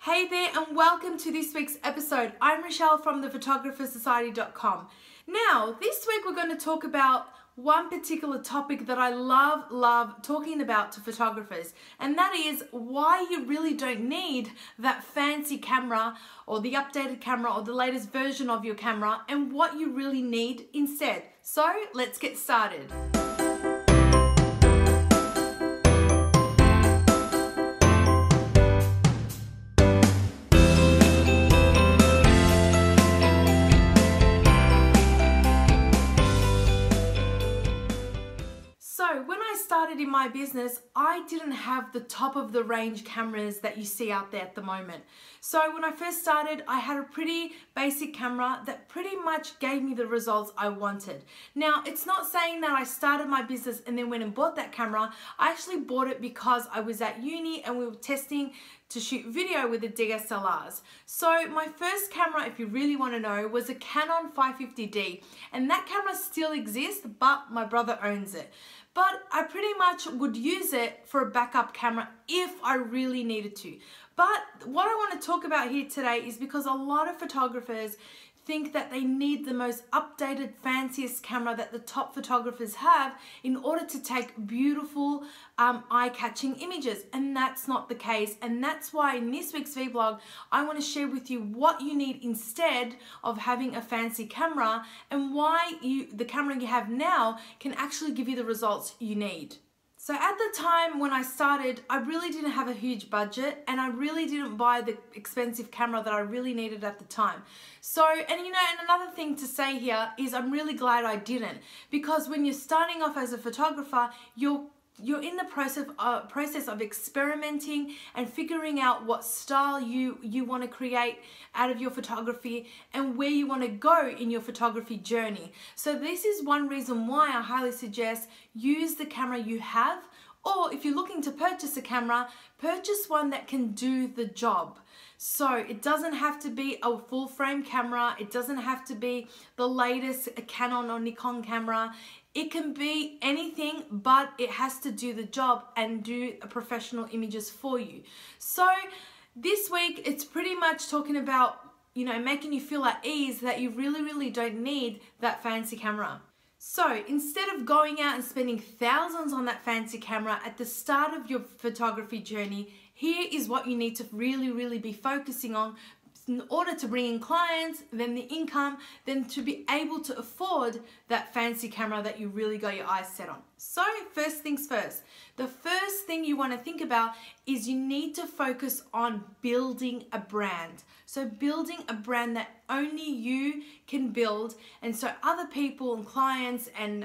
Hey there and welcome to this week's episode. I'm Rochelle from thephotographersociety.com. Now, this week we're going to talk about one particular topic that I love talking about to photographers, and that is why you really don't need that fancy camera or the updated camera or the latest version of your camera, and what you really need instead. So let's get started. So when I started in my business, I didn't have the top of the range cameras that you see out there at the moment. So when I first started, I had a pretty basic camera that pretty much gave me the results I wanted. Now, it's not saying that I started my business and then went and bought that camera. I actually bought it because I was at uni and we were testing to shoot video with the DSLRs. So my first camera, if you really want to know, was a Canon 550D, and that camera still exists, but my brother owns it. But I pretty much would use it for a backup camera if I really needed to. But what I want to talk about here today is because a lot of photographers think that they need the most updated, fanciest camera that the top photographers have in order to take beautiful, eye-catching images, and that's not the case. And that's why in this week's vlog, I want to share with you what you need instead of having a fancy camera, and why the camera you have now can actually give you the results you need. So at the time when I started, I really didn't have a huge budget, and I really didn't buy the expensive camera that I really needed at the time. So, and another thing to say here is I'm really glad I didn't, because when you're starting off as a photographer, you're in the process of experimenting and figuring out what style you want to create out of your photography and where you want to go in your photography journey. So this is one reason why I highly suggest use the camera you have, or if you're looking to purchase a camera, purchase one that can do the job. So it doesn't have to be a full frame camera, it doesn't have to be the latest Canon or Nikon camera. It can be anything, but it has to do the job and do professional images for you. So this week, it's pretty much talking about, making you feel at ease that you really don't need that fancy camera. So instead of going out and spending thousands on that fancy camera at the start of your photography journey, here is what you need to really be focusing on in order to bring in clients, then the income, then to be able to afford that fancy camera that you really got your eyes set on. So first things first, the first thing you want to think about is you need to focus on building a brand. So building a brand that only you can build, and so other people and clients and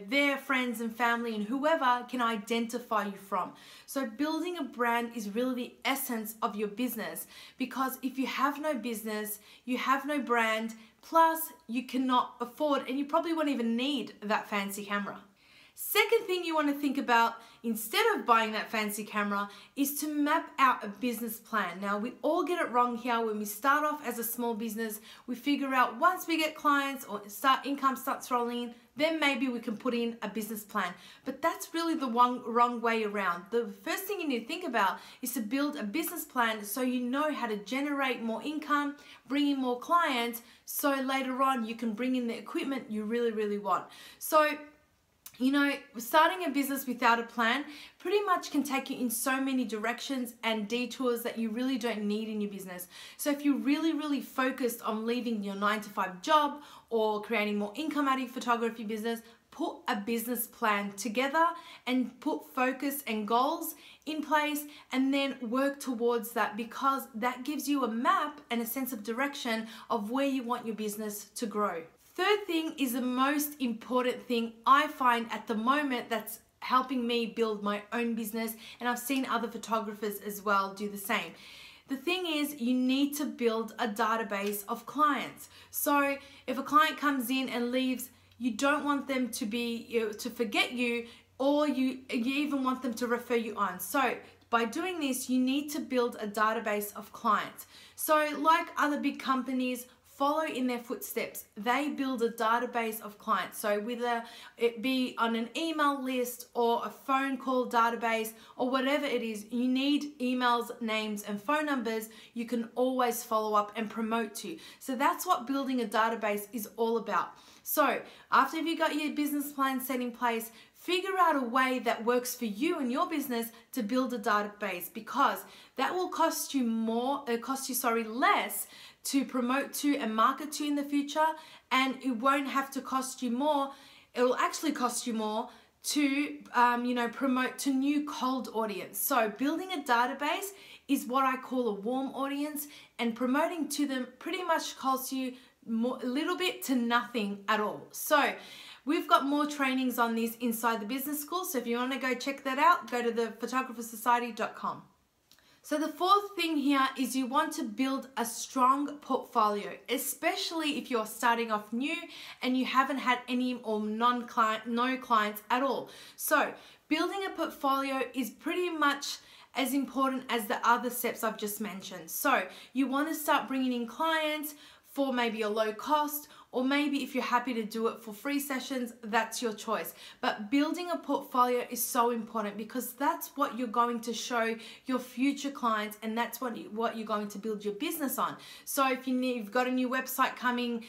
their friends and family and whoever can identify you from. So building a brand is really the essence of your business, because if you have no business, you have no brand, plus you cannot afford, and you probably won't even need that fancy camera. Second thing you want to think about instead of buying that fancy camera is to map out a business plan. Now, we all get it wrong here. When we start off as a small business, we figure out once we get clients or income starts rolling in, then maybe we can put in a business plan. But that's really the wrong way around. The first thing you need to think about is to build a business plan so you know how to generate more income, bring in more clients, so later on you can bring in the equipment you really want. So starting a business without a plan pretty much can take you in so many directions and detours that you really don't need in your business. So if you're really focused on leaving your 9-to-5 job or creating more income out of your photography business, put a business plan together and put focus and goals in place, and then work towards that, because that gives you a map and a sense of direction of where you want your business to grow. Third thing is the most important thing I find at the moment that's helping me build my own business, and I've seen other photographers as well do the same. The thing is, you need to build a database of clients. So if a client comes in and leaves, you don't want them to forget you, or you even want them to refer you on. So by doing this, you need to build a database of clients. So like other big companies, follow in their footsteps. They build a database of clients. So whether it be on an email list or a phone call database or whatever it is, you need emails, names, and phone numbers you can always follow up and promote to. So that's what building a database is all about. So after you've got your business plan set in place, figure out a way that works for you and your business to build a database, because that will cost you less to promote to and market to in the future, and it won't have to cost you more. It will actually cost you more to promote to new cold audience. So building a database is what I call a warm audience, and promoting to them pretty much costs you a little bit to nothing at all. So we've got more trainings on this inside the business school. So if you want to go check that out, go to thephotographersociety.com. So the fourth thing here is you want to build a strong portfolio, especially if you're starting off new and you haven't had any or no clients at all. So building a portfolio is pretty much as important as the other steps I've just mentioned. So you want to start bringing in clients for maybe a low cost, or maybe if you're happy to do it for free sessions, that's your choice. But building a portfolio is so important, because that's what you're going to show your future clients, and that's what you're going to build your business on. So if you've got a new website coming,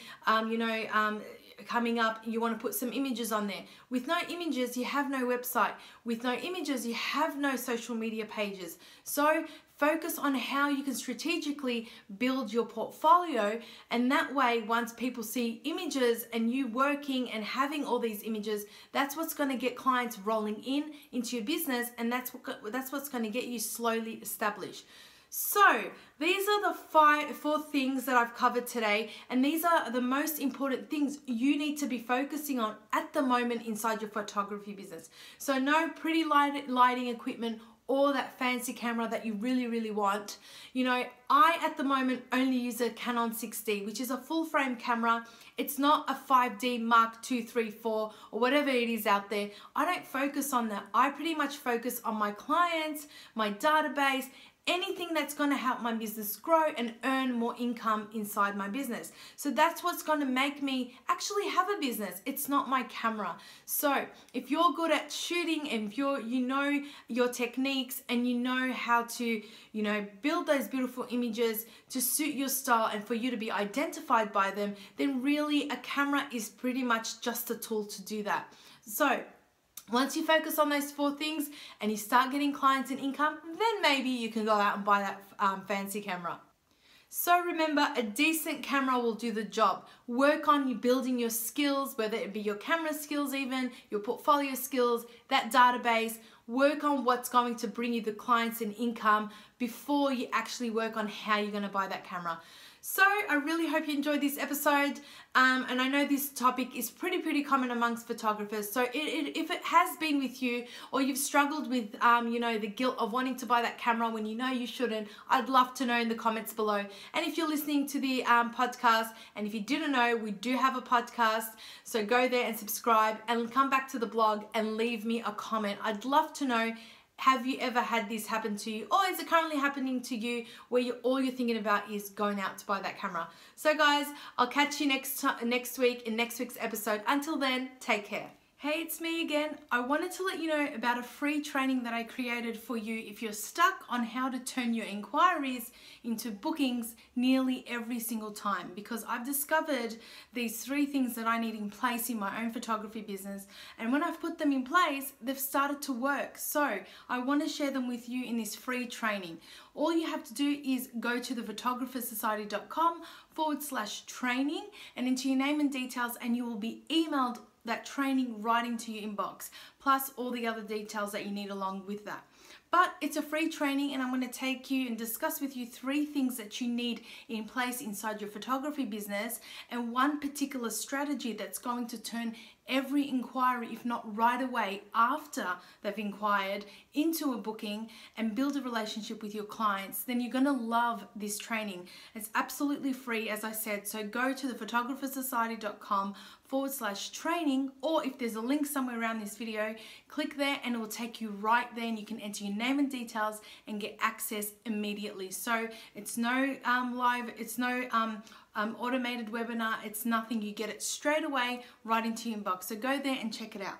coming up, you want to put some images on there. With no images, you have no website. With no images, you have no social media pages. So focus on how you can strategically build your portfolio, and that way, once people see images and you working and having all these images, that's what's going to get clients rolling into your business, and that's what's going to get you slowly established. So these are the four things that I've covered today, and these are the most important things you need to be focusing on at the moment inside your photography business. So no pretty lighting equipment or that fancy camera that you really want. You know, I at the moment only use a Canon 6D, which is a full frame camera. It's not a 5D Mark II, 3, 4 or whatever it is out there. I don't focus on that. I pretty much focus on my clients, my database, anything that's going to help my business grow and earn more income inside my business. So that's what's going to make me actually have a business. It's not my camera. So if you're good at shooting, and if you know your techniques, and you know how to, build those beautiful images to suit your style and for you to be identified by them, then really a camera is pretty much just a tool to do that. So once you focus on those four things and you start getting clients and income, then maybe you can go out and buy that fancy camera. So remember, a decent camera will do the job. Work on you building your skills, whether it be your camera skills even, your portfolio skills, that database. Work on what's going to bring you the clients and income before you actually work on how you're going to buy that camera. So I really hope you enjoyed this episode, and I know this topic is pretty common amongst photographers. So if it has been with you, or you've struggled with the guilt of wanting to buy that camera when you know you shouldn't, I'd love to know in the comments below. And if you're listening to the podcast, and if you didn't know, we do have a podcast, so go there and subscribe and come back to the blog and leave me a comment. I'd love to know, have you ever had this happen to you, or is it currently happening to you where all you're thinking about is going out to buy that camera? So guys, I'll catch you next week in next week's episode. Until then, take care. Hey, it's me again. I wanted to let you know about a free training that I created for you if you're stuck on how to turn your inquiries into bookings nearly every single time, because I've discovered these 3 things that I need in place in my own photography business, and when I've put them in place, they've started to work. So I want to share them with you in this free training. All you have to do is go to thephotographersociety.com/training and enter your name and details, and you will be emailed that training right into your inbox, plus all the other details that you need along with that. But it's a free training, and I'm going to take you and discuss with you 3 things that you need in place inside your photography business, and one particular strategy that's going to turn every inquiry, if not right away after they've inquired, into a booking and build a relationship with your clients. Then you're going to love this training. It's absolutely free, as I said. So go to thephotographersociety.com/training, or if there's a link somewhere around this video, click there and it will take you right there, and you can enter your name and details and get access immediately. So it's no automated webinar. It's nothing. You get it straight away right into your inbox. So go there and check it out.